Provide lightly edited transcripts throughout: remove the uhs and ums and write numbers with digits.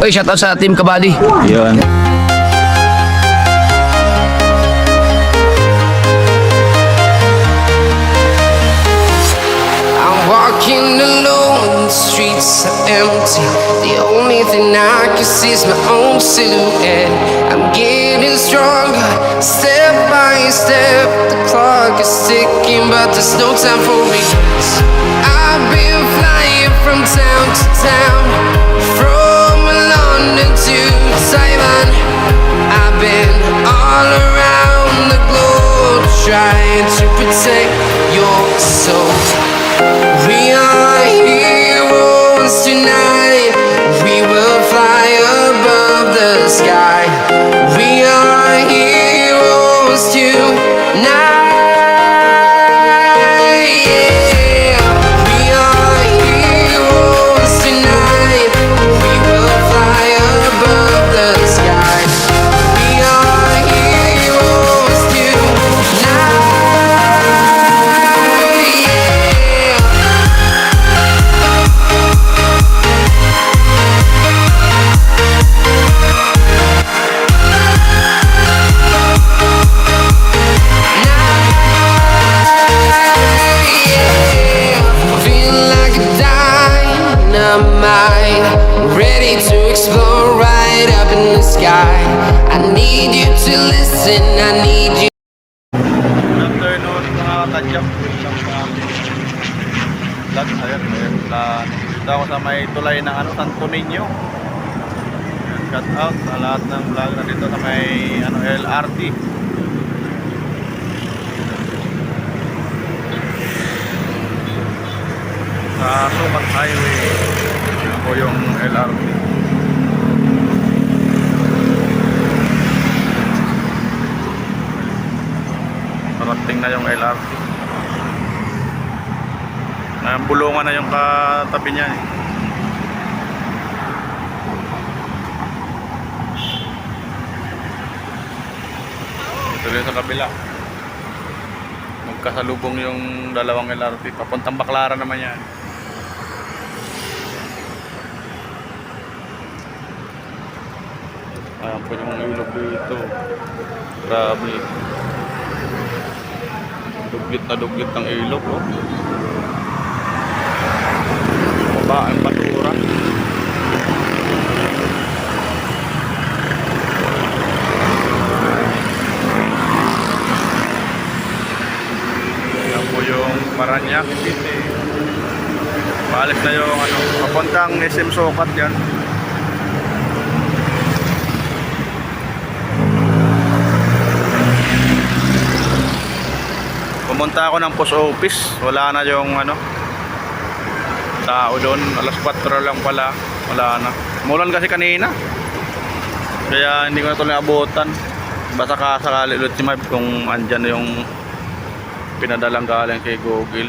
Oy, shoutout sa Team Kabady. Yun. I'm walking alone, the streets are empty. The only thing I can see is my own silhouette. I'm getting stronger, step by step. The clock is ticking, but there's no time for regrets. I've been flying from town to town, from London to Taiwan. I've been all around the globe, trying to protect your soul. We are heroes tonight. We will fly above the sky. We are heroes tonight. Yeah. We are heroes tonight. We will fly above the sky. We are heroes tonight. Yeah. Feel like a dynamite, ready to explode right up in the sky. I need you to listen, I need you. Good afternoon mga katadyak. Welcome sa aking vlog. Ayan, dito ako sa may tulay ng Santo Niño. Shout out sa lahat ng vlog na dito sa may LRT. Sa Sukat Highway. Ako yung LRT. Parating na yung LRT. Bulungan na yung katabi niya eh. Ito rin sa kabila. Magkasalubong yung dalawang LRT. Papuntang Baclaran naman yan. Ayan po yung ilog dito. Grabe. Duglit na duglit ng ilog, oh. Baba ang batura. Ayan po yung Parañaque City. Balik na yung papuntang SM Sukat yan. Pumunta ako ng post office, wala na yung tao doon. Alas 4 lang pala, wala na. Umulan kasi kanina, kaya hindi ko na tuloy abutan. Basta sakali ulit si Mike kung andyan yung pinadalang galing kay Google.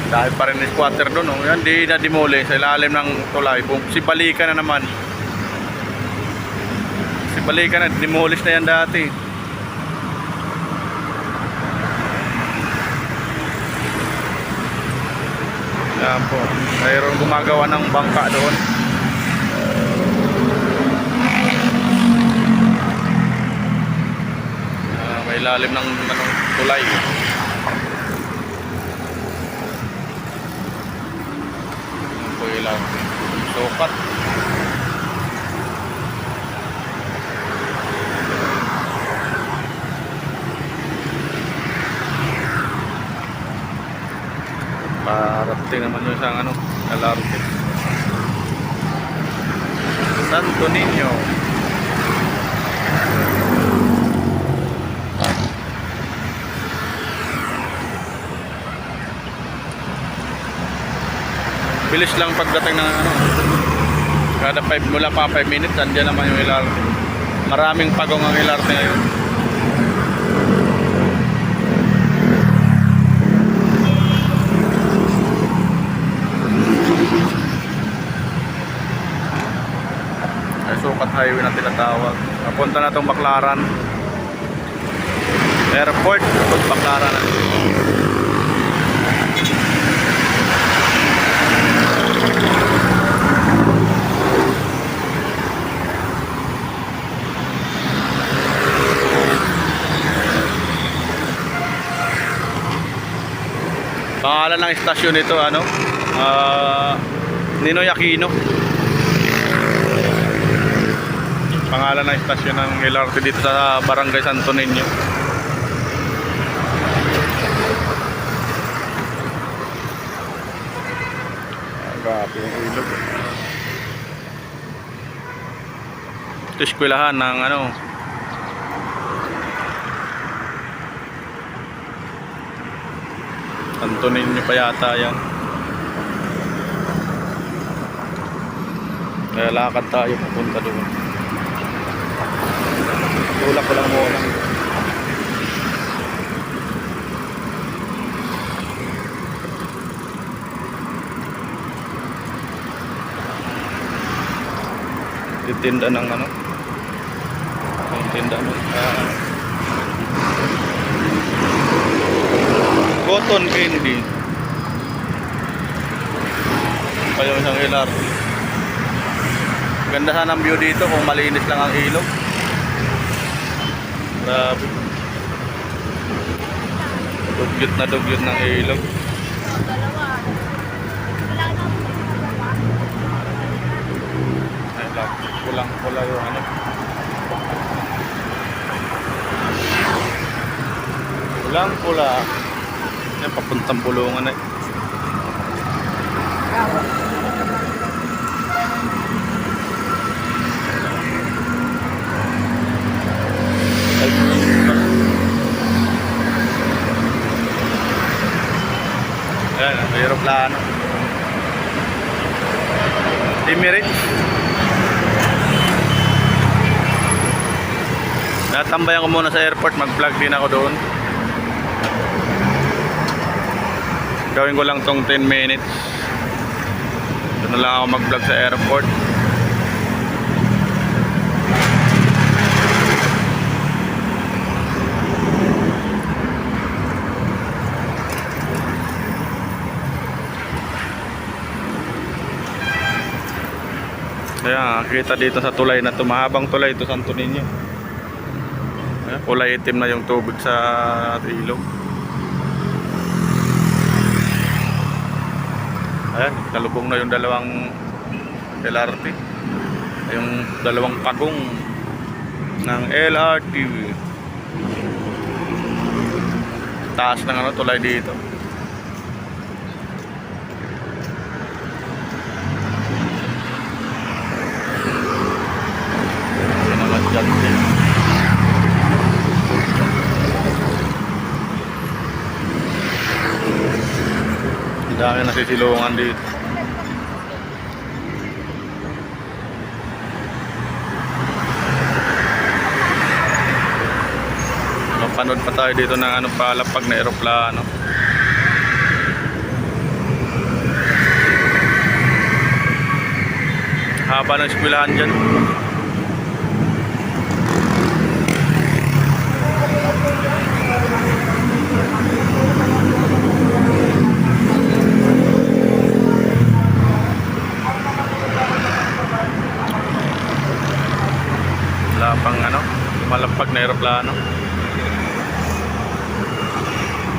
Dahil pa rin squatter doon, oh. Yan, di na dimuli sa ilalim ng tulay. Si Balikan na naman. Si Balikan na, demolish na yan dati. Yan po. Mayroon gumagawa ng bangka doon. May ilalim ng tulay. Sukat. Parating naman yung isang LRT. Santo Niño. Bilis lang pagdating ng kada 5 mula pa 5 minutes andyan naman yung LRT. Maraming pagong ang LRT ngayon. Ay Sukat Highway na tinatawag. Napunta na itong Baclaran. Airport, Pagbaklaran na. Pangalan ng istasyon nito ano? Ninoy Aquino. Pangalan ng istasyon ng LRT dito sa Barangay Santo Niño. Grabe yung ilog. Ito eskwelahan ng ano, Santo Niño pa yata yan. Kaya lakad tayo papunta doon. Tulak ko lang muna. Titinda ng ano? Titinda ng cotton candy. Pa yung isang LRT. Ganda sana ang view dito kung malinis lang ang ilog. Grabe. Dugyot ng ilog. Ay lang, pulang-pula yung ano. Pulang-pula. Yan, papuntang Bulungan eh. Ayan, ang aeroplano. Emirates. Natambayan ko muna sa airport, mag-vlog din ako doon. Gawin ko lang tong 10 minutes. Doon na lang ako mag-vlog sa airport. Kaya kita dito sa tulay na ito, mahabang tulay ito, Santo Niño. Ayan, kulay itim na yung tubig sa ilog. Ayan, talubong na yung dalawang LRT. Yung dalawang pagong ng LRT. Taas ng ano, tulay dito. Ang dami nasisilungan dito. Mapanood pa tayo dito ng ano, palapag na eroplano. Haba ng eskwelahan dyan. Wala pang ano, malapag na aeroplano.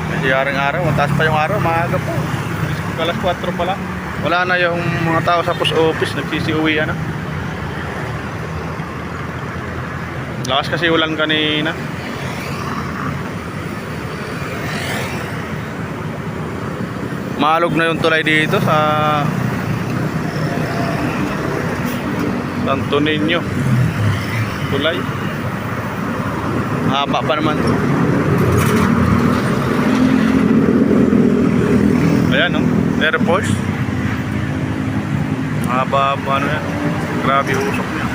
Medyo yaring-araw, mataas pa yung araw, maaga po. Alas 4 pa lang. Wala na yung mga tao sa post office, nagsisiuwi na. Lakas kasi ulan kanina. Maalog na yung tulay dito sa Santo Niño. Tulay. Haba pa naman. Ayan no, Air Force. Haba ano yan. Grabe usok niya.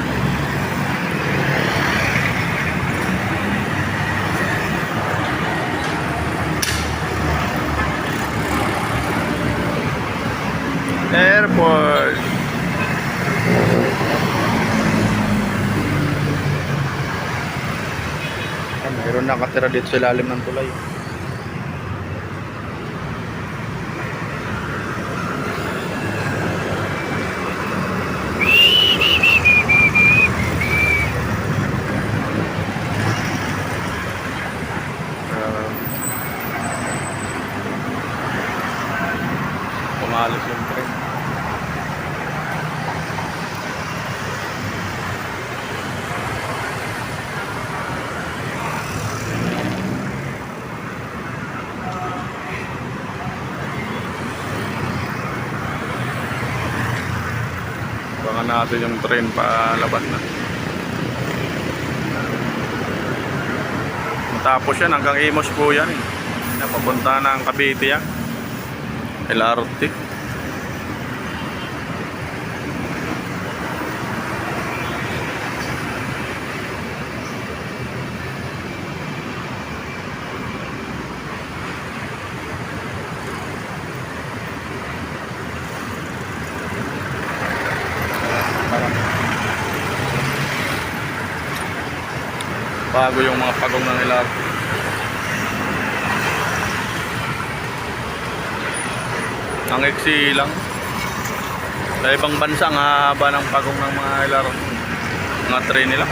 Airport. Mayroon Meron nakatira dito sa ilalim ng tulay. Pumalis yung tren. Abangan natin yung tren palabas na. Matapos yan hanggang Imos po yan eh. Napapunta ng Cavite yan. LRT. Bago yung mga pagong ng LRT. Ang iksi lang. Sa ibang bansa ang haba ng pagong ng mga LRT. Mga train nila.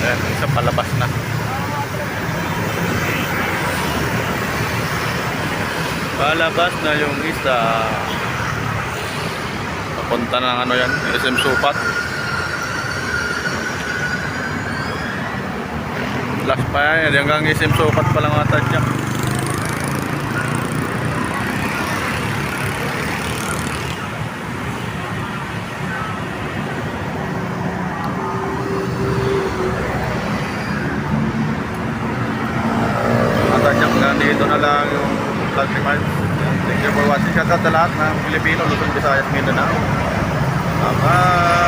Ayan, isa palabas na. Palabas na yung isa. Papunta ng ano yan, SM Supat. Last pa yan, hanggang SM Supat pa lang ata dyan. Ata dyan, dito na lang yung vlog ni Mark. Thank you for watching. Shout out sa lahat ng Pilipino, Luzon, Visayas, Mindanao. Bye!